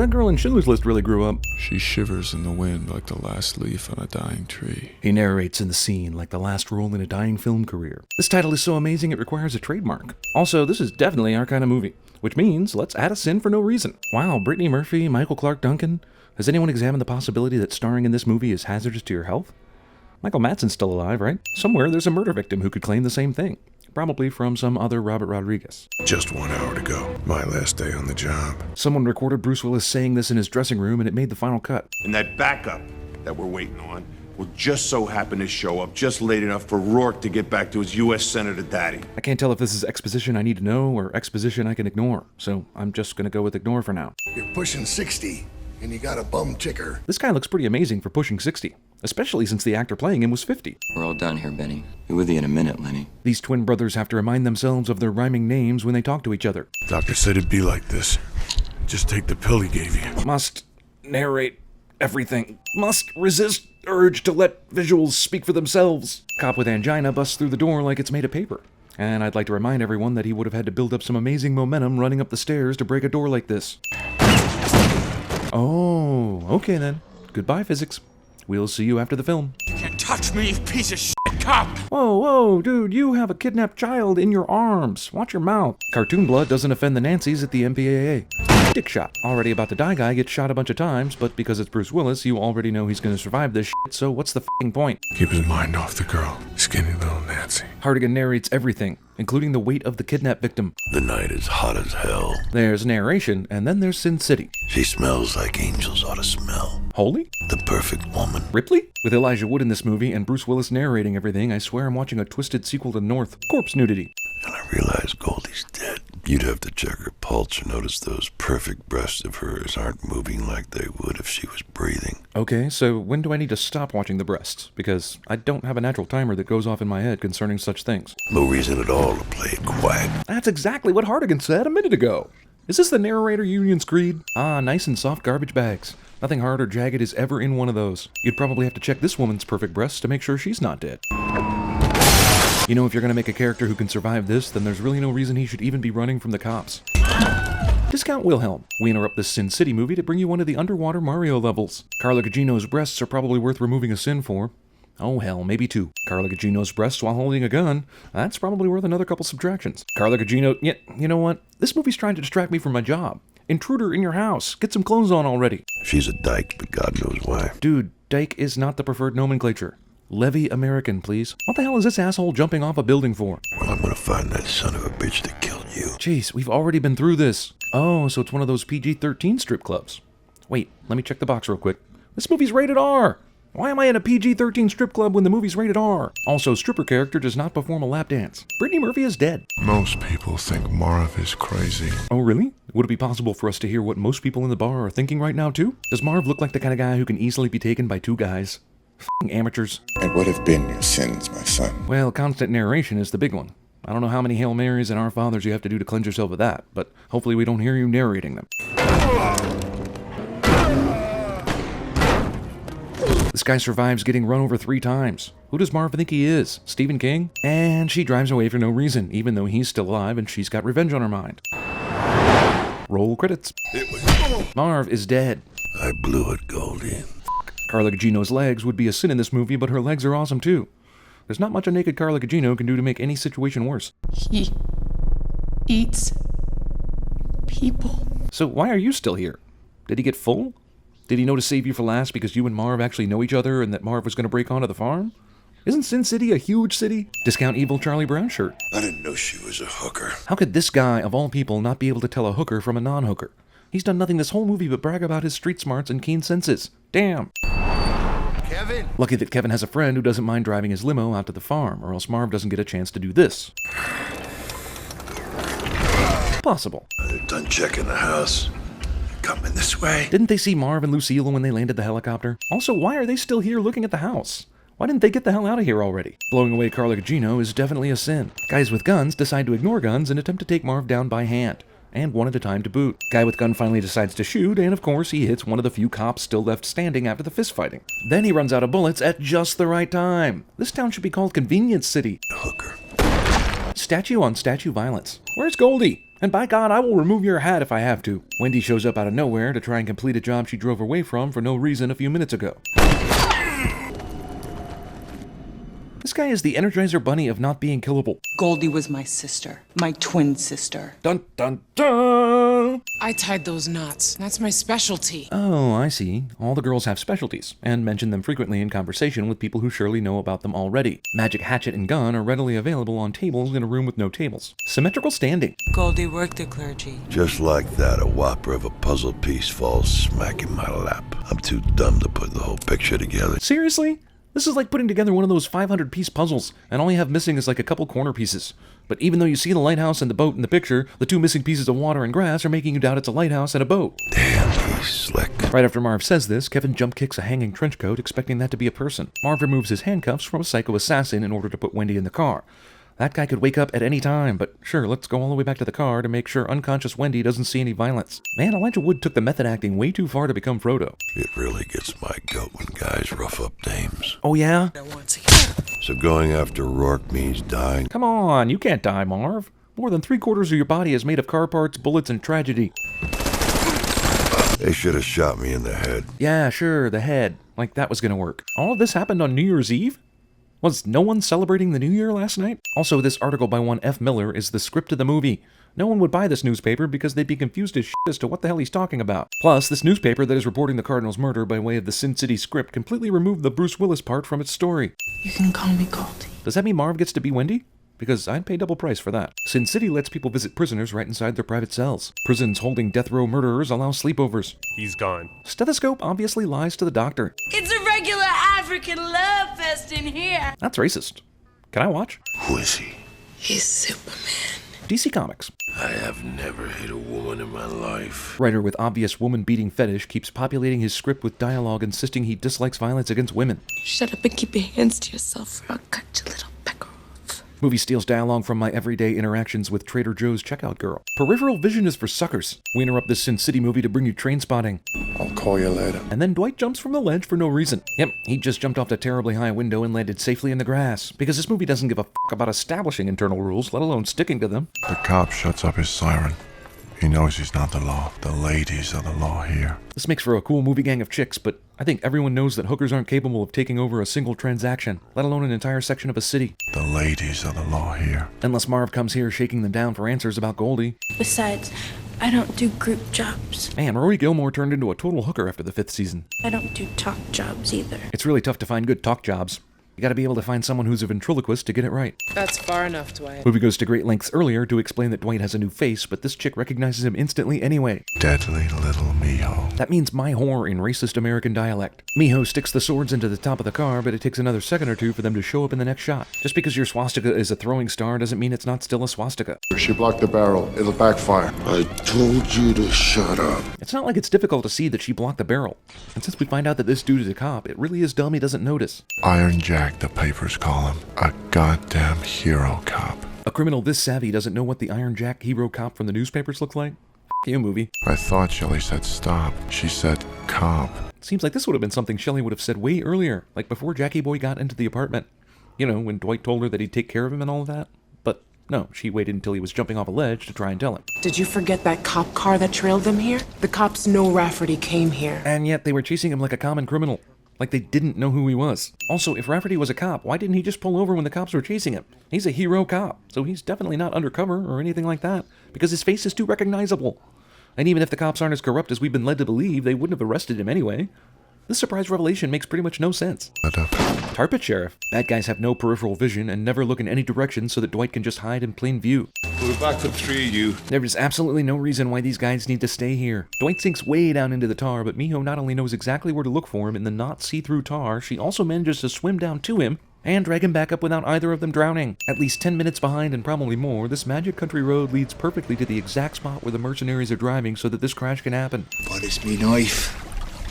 that girl in Schindler's List really grew up. She shivers in the wind like the last leaf on a dying tree. He narrates in the scene like the last role in a dying film career. This title is so amazing it requires a trademark. Also, this is definitely our kind of movie, which means let's add a sin for no reason. Wow, Brittany Murphy, Michael Clark Duncan. Has anyone examined the possibility that starring in this movie is hazardous to your health? Michael Madsen's still alive, right? Somewhere there's a murder victim who could claim the same thing. Probably from some other Robert Rodriguez. Just 1 hour to go. My last day on the job. Someone recorded Bruce Willis saying this in his dressing room and it made the final cut. And that backup that we're waiting on will just so happen to show up just late enough for Rourke to get back to his U.S. Senator daddy. I can't tell if this is exposition I need to know or exposition I can ignore, so I'm just gonna go with ignore for now. You're pushing 60, and you got a bum ticker. This guy looks pretty amazing for pushing 60, especially since the actor playing him was 50. We're all done here, Benny. Be with you in a minute, Lenny. These twin brothers have to remind themselves of their rhyming names when they talk to each other. Doctor said it'd be like this. Just take the pill he gave you. Must narrate everything. Must resist urge to let visuals speak for themselves. Cop with angina busts through the door like it's made of paper. And I'd like to remind everyone that he would have had to build up some amazing momentum running up the stairs to break a door like this. Oh, okay then. Goodbye, physics. We'll see you after the film. You can't touch me, you piece of shit cop! Whoa, dude, you have a kidnapped child in your arms. Watch your mouth. Cartoon blood doesn't offend the Nancys at the MPAA. Dick shot. Already about to die guy gets shot a bunch of times, but because it's Bruce Willis, you already know he's gonna survive this shit, so what's the f***ing point? Keep his mind off the girl. Skinny little Nancy. Hartigan narrates everything, including the weight of the kidnap victim. The night is hot as hell. There's narration, and then there's Sin City. She smells like angels ought to smell. Holy? The perfect woman. Ripley? With Elijah Wood in this movie and Bruce Willis narrating everything, I swear I'm watching a twisted sequel to North. Corpse nudity. And I realize Goldie's dead. You'd have to check her pulse or notice those perfect breasts of hers aren't moving like they would if she was breathing. Okay, so when do I need to stop watching the breasts? Because I don't have a natural timer that goes off in my head concerning such things. No reason at all to play it quiet. That's exactly what Hartigan said a minute ago. Is this the narrator union's creed? Ah, nice and soft garbage bags. Nothing hard or jagged is ever in one of those. You'd probably have to check this woman's perfect breasts to make sure she's not dead. You know, if you're gonna make a character who can survive this, then there's really no reason he should even be running from the cops. Discount Wilhelm. We interrupt this Sin City movie to bring you one of the underwater Mario levels. Carla Gugino's breasts are probably worth removing a sin for. Oh hell, maybe two. Carla Gugino's breasts while holding a gun, that's probably worth another couple subtractions. Carla Gugino, yeah, you know what? This movie's trying to distract me from my job. Intruder in your house. Get some clothes on already. She's a dyke, but God knows why. Dude, dyke is not the preferred nomenclature. Levy American, please. What the hell is this asshole jumping off a building for? Well, I'm gonna find that son of a bitch that killed you. Jeez, we've already been through this. Oh, so it's one of those PG-13 strip clubs. Wait, let me check the box real quick. This movie's rated R! Why am I in a PG-13 strip club when the movie's rated R? Also, stripper character does not perform a lap dance. Brittany Murphy is dead. Most people think Marv is crazy. Oh, really? Would it be possible for us to hear what most people in the bar are thinking right now, too? Does Marv look like the kind of guy who can easily be taken by two guys? F***ing amateurs. And what have been your sins, my son? Well, constant narration is the big one. I don't know how many Hail Marys and Our Fathers you have to do to cleanse yourself of that, but hopefully we don't hear you narrating them. This guy survives getting run over 3 times. Who does Marv think he is? Stephen King? And she drives away for no reason, even though he's still alive and she's got revenge on her mind. Roll credits. Marv is dead. I blew it, Goldie. Carla Gugino's legs would be a sin in this movie, but her legs are awesome too. There's not much a naked Carla Gugino can do to make any situation worse. He eats people. So why are you still here? Did he get full? Did he know to save you for last because you and Marv actually know each other and that Marv was going to break onto the farm? Isn't Sin City a huge city? Discount evil Charlie Brown shirt. I didn't know she was a hooker. How could this guy, of all people, not be able to tell a hooker from a non-hooker? He's done nothing this whole movie but brag about his street smarts and keen senses. Damn. Kevin! Lucky that Kevin has a friend who doesn't mind driving his limo out to the farm, or else Marv doesn't get a chance to do this. Possible. They're done checking the house. Coming this way. Didn't they see Marv and Lucille when they landed the helicopter? Also, why are they still here looking at the house? Why didn't they get the hell out of here already? Blowing away Carla Gugino is definitely a sin. Guys with guns decide to ignore guns and attempt to take Marv down by hand, and one at a time to boot. Guy with gun finally decides to shoot, and of course he hits one of the few cops still left standing after the fist fighting. Then he runs out of bullets at just the right time. This town should be called Convenience City. Hooker. Statue on statue violence. Where's Goldie? And by God, I will remove your hat if I have to. Wendy shows up out of nowhere to try and complete a job she drove away from for no reason a few minutes ago. This guy is the Energizer Bunny of not being killable. Goldie was my sister. My twin sister. Dun dun dun! I tied those knots. That's my specialty. Oh, I see. All the girls have specialties, and mention them frequently in conversation with people who surely know about them already. Magic hatchet and gun are readily available on tables in a room with no tables. Symmetrical standing. Goldie worked the clergy. Just like that, a whopper of a puzzle piece falls smack in my lap. I'm too dumb to put the whole picture together. Seriously? This is like putting together one of those 500-piece puzzles, and all you have missing is like a couple corner pieces. But even though you see the lighthouse and the boat in the picture, the two missing pieces of water and grass are making you doubt it's a lighthouse and a boat. Damn, he's slick. Right after Marv says this, Kevin jump kicks a hanging trench coat, expecting that to be a person. Marv removes his handcuffs from a psycho assassin in order to put Wendy in the car. That guy could wake up at any time, but sure, let's go all the way back to the car to make sure unconscious Wendy doesn't see any violence. Man, Elijah Wood took the method acting way too far to become Frodo. It really gets my goat when guys rough up dames. Oh yeah? So going after Rourke means dying? Come on, you can't die, Marv. More than 3/4 of your body is made of car parts, bullets, and tragedy. They should have shot me in the head. Yeah, sure, the head. Like that was gonna work. All of this happened on New Year's Eve? Was no one celebrating the New Year last night? Also, this article by one F. Miller is the script of the movie. No one would buy this newspaper because they'd be confused as shit as to what the hell he's talking about. Plus, this newspaper that is reporting the Cardinals' murder by way of the Sin City script completely removed the Bruce Willis part from its story. You can call me Goldie. Does that mean Marv gets to be Wendy? Because I'd pay double price for that. Sin City lets people visit prisoners right inside their private cells. Prisons holding death row murderers allow sleepovers. He's gone. Stethoscope obviously lies to the doctor. It's a regular African love fest in here. That's racist. Can I watch? Who is he? He's Superman. DC Comics. I have never hit a woman in my life. Writer with obvious woman-beating fetish keeps populating his script with dialogue insisting he dislikes violence against women. Shut up and keep your hands to yourself or I'll cut your little pecker off. Movie steals dialogue from my everyday interactions with Trader Joe's checkout girl. Peripheral vision is for suckers. We interrupt this Sin City movie to bring you Train Spotting. I'll call you later. And then Dwight jumps from the ledge for no reason. Yep, he just jumped off the terribly high window and landed safely in the grass. Because this movie doesn't give a fuck about establishing internal rules, let alone sticking to them. The cop shuts up his siren. He knows he's not the law. The ladies are the law here. This makes for a cool movie gang of chicks, but I think everyone knows that hookers aren't capable of taking over a single transaction, let alone an entire section of a city. The ladies are the law here. Unless Marv comes here shaking them down for answers about Goldie. Besides, I don't do group jobs. Man, Rory Gilmore turned into a total hooker after the 5th season. I don't do talk jobs either. It's really tough to find good talk jobs. You gotta be able to find someone who's a ventriloquist to get it right. That's far enough, Dwight. Movie goes to great lengths earlier to explain that Dwight has a new face, but this chick recognizes him instantly anyway. Deadly little Miho. That means my whore in racist American dialect. Miho sticks the swords into the top of the car, but it takes another second or two for them to show up in the next shot. Just because your swastika is a throwing star doesn't mean it's not still a swastika. She blocked the barrel. It'll backfire. I told you to shut up. It's not like it's difficult to see that she blocked the barrel. And since we find out that this dude is a cop, it really is dumb he doesn't notice. Iron Jack, the papers call him. A goddamn hero cop. A criminal this savvy doesn't know what the Iron Jack hero cop from the newspapers looks like? F you, movie. I thought Shelley said stop. She said cop. Seems like this would have been something Shelley would have said way earlier, like before Jackie Boy got into the apartment. You know, when Dwight told her that he'd take care of him and all of that. But no, she waited until he was jumping off a ledge to try and tell him. Did you forget that cop car that trailed them here? The cops know Rafferty came here. And yet they were chasing him like a common criminal. Like they didn't know who he was. Also, if Rafferty was a cop, why didn't he just pull over when the cops were chasing him? He's a hero cop, so he's definitely not undercover or anything like that, because his face is too recognizable. And even if the cops aren't as corrupt as we've been led to believe, they wouldn't have arrested him anyway. This surprise revelation makes pretty much no sense. Tarp it, Sheriff. Bad guys have no peripheral vision and never look in any direction so that Dwight can just hide in plain view. We're back to 3 of you. There is absolutely no reason why these guys need to stay here. Dwight sinks way down into the tar, but Miho not only knows exactly where to look for him in the not see-through tar, she also manages to swim down to him and drag him back up without either of them drowning. At least 10 minutes behind and probably more, this magic country road leads perfectly to the exact spot where the mercenaries are driving so that this crash can happen. But it's me knife.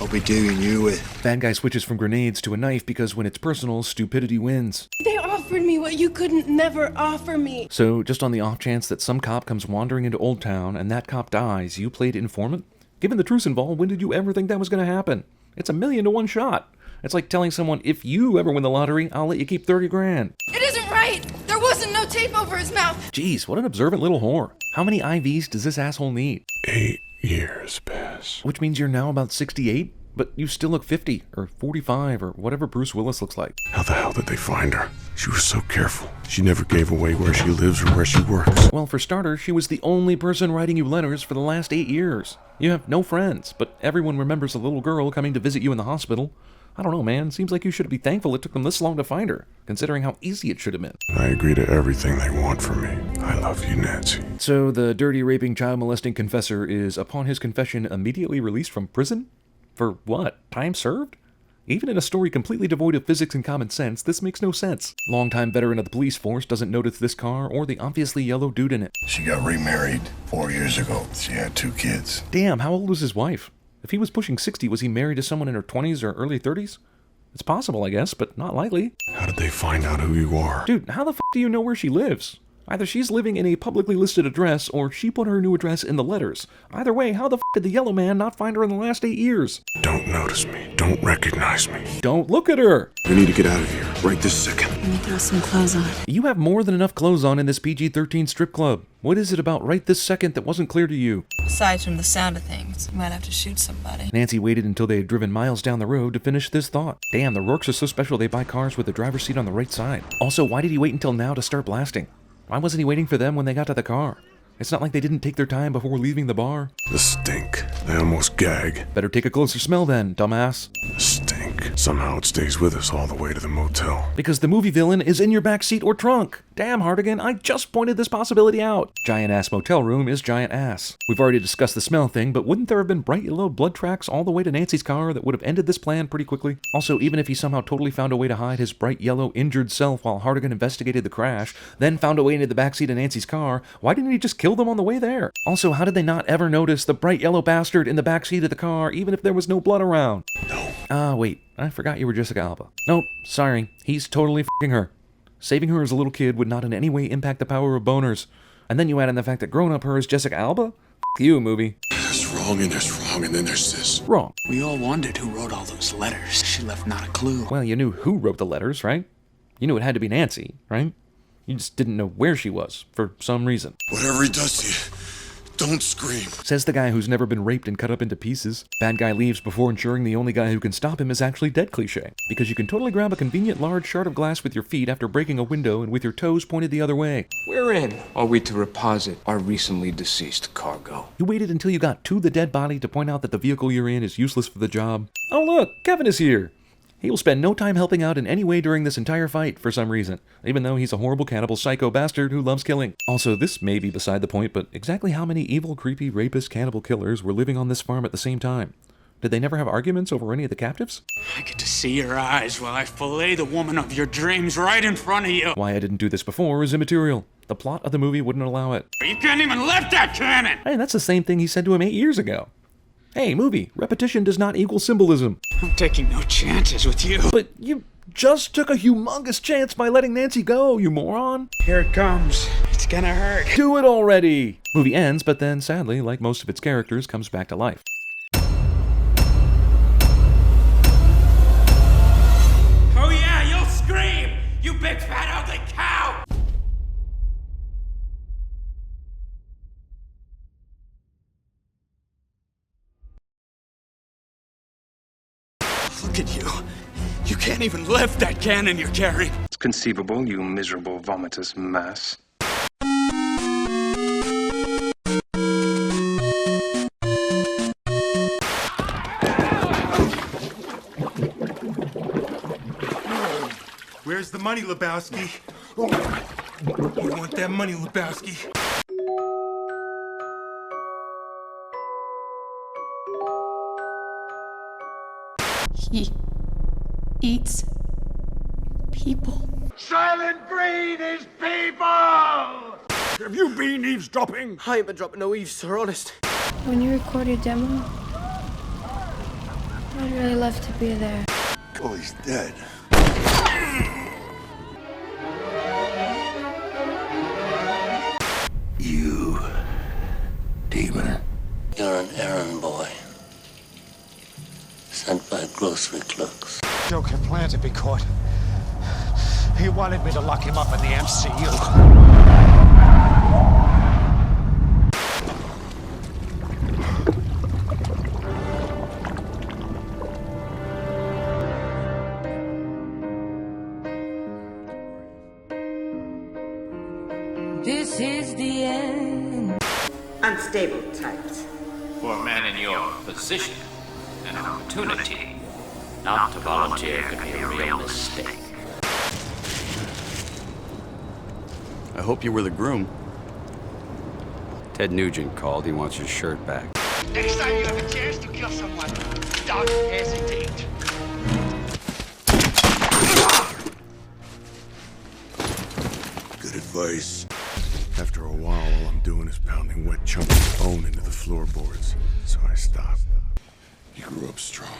I'll be doing you with. Bad guy switches from grenades to a knife because when it's personal, stupidity wins. They offered me what you couldn't never offer me. So, just on the off chance that some cop comes wandering into Old Town and that cop dies, you played informant? Given the truce involved, when did you ever think that was going to happen? It's 1,000,000 to 1 shot. It's like telling someone, if you ever win the lottery, I'll let you keep 30 grand. It isn't right. There wasn't no tape over his mouth. Jeez, what an observant little whore. How many IVs does this asshole need? 8 years pass. Which means you're now about 68, but you still look 50 or 45 or whatever Bruce Willis looks like. How the hell did they find her? She was so careful. She never gave away where she lives or where she works. Well, for starters, she was the only person writing you letters for the last 8 years. You have no friends, but everyone remembers a little girl coming to visit you in the hospital. I don't know, man. Seems like you should be thankful it took them this long to find her, considering how easy it should have been. I agree to everything they want from me. I love you, Nancy. So the dirty, raping, child molesting confessor is, upon his confession, immediately released from prison? For what? Time served? Even in a story completely devoid of physics and common sense, this makes no sense. Longtime veteran of the police force doesn't notice this car or the obviously yellow dude in it. She got remarried 4 years ago. She had 2 kids. Damn, how old was his wife? If he was pushing 60, was he married to someone in her 20s or early 30s? It's possible, I guess, but not likely. How did they find out who you are? Dude, how the f*** do you know where she lives? Either she's living in a publicly listed address, or she put her new address in the letters. Either way, how the f*** did the yellow man not find her in the last 8 years? Don't notice me. Don't recognize me. Don't look at her! We need to get out of here, right this second. Let me throw some clothes on. You have more than enough clothes on in this PG-13 strip club. What is it about right this second that wasn't clear to you? Aside from the sound of things, you might have to shoot somebody. Nancy waited until they had driven miles down the road to finish this thought. Damn, the Rourkes are so special they buy cars with the driver's seat on the right side. Also, why did he wait until now to start blasting? Why wasn't he waiting for them when they got to the car? It's not like they didn't take their time before leaving the bar. The stink. I almost gag. Better take a closer smell then, dumbass. The stink. Somehow it stays with us all the way to the motel. Because the movie villain is in your back seat or trunk. Damn, Hartigan, I just pointed this possibility out. Giant ass motel room is giant ass. We've already discussed the smell thing, but wouldn't there have been bright yellow blood tracks all the way to Nancy's car that would have ended this plan pretty quickly? Also, even if he somehow totally found a way to hide his bright yellow injured self while Hartigan investigated the crash, then found a way into the backseat of Nancy's car, why didn't he just kill them on the way there? Also, how did they not ever notice the bright yellow bastard in the backseat of the car even if there was no blood around? No. Wait, I forgot you were Jessica Alba. Nope, sorry, he's totally f***ing her. Saving her as a little kid would not in any way impact the power of boners. And then you add in the fact that grown-up her is Jessica Alba? F*** you, movie. There's wrong and there's wrong and then there's this. Wrong. We all wondered who wrote all those letters. She left not a clue. Well, you knew who wrote the letters, right? You knew it had to be Nancy, right? You just didn't know where she was, for some reason. Whatever he does to you, don't scream. Says the guy who's never been raped and cut up into pieces. Bad guy leaves before ensuring the only guy who can stop him is actually dead cliché. Because you can totally grab a convenient large shard of glass with your feet after breaking a window and with your toes pointed the other way. Wherein are we to reposit our recently deceased cargo? You waited until you got to the dead body to point out that the vehicle you're in is useless for the job. Oh look, Kevin is here! He will spend no time helping out in any way during this entire fight for some reason, even though he's a horrible cannibal psycho bastard who loves killing. Also, this may be beside the point, but exactly how many evil, creepy, rapist, cannibal killers were living on this farm at the same time? Did they never have arguments over any of the captives? I get to see your eyes while I fillet the woman of your dreams right in front of you. Why I didn't do this before is immaterial. The plot of the movie wouldn't allow it. You can't even lift that cannon! Hey, that's the same thing he said to him 8 years ago. Hey, movie, repetition does not equal symbolism. I'm taking no chances with you. But you just took a humongous chance by letting Nancy go, you moron. Here it comes. It's gonna hurt. Do it already! Movie ends, but then, sadly, like most of its characters, comes back to life. Oh yeah, you'll scream! You big fat ugly cow! Look at you. You can't even lift that cannon you're carrying. It's conceivable, you miserable, vomitous mass. Where's the money, Lebowski? You want that money, Lebowski? He eats people. Silent breed is people! Have you been eavesdropping? I ain't been dropping no eaves, sir, honest. When you record your demo, I'd really love to be there. Oh, he's dead. You, demon. You're an errand boy. Sent by grocery clerks. Joke had planned to be caught. He wanted me to lock him up in the MCU. This is the end. Unstable types. For a man in your position, an opportunity not to volunteer could be a real mistake. I hope you were the groom. Ted Nugent called. He wants his shirt back. Next time you have a chance to kill someone, don't hesitate. Good advice. After a while, all I'm doing is pounding wet chunks of bone into the floorboards. So I stopped. You grew up strong.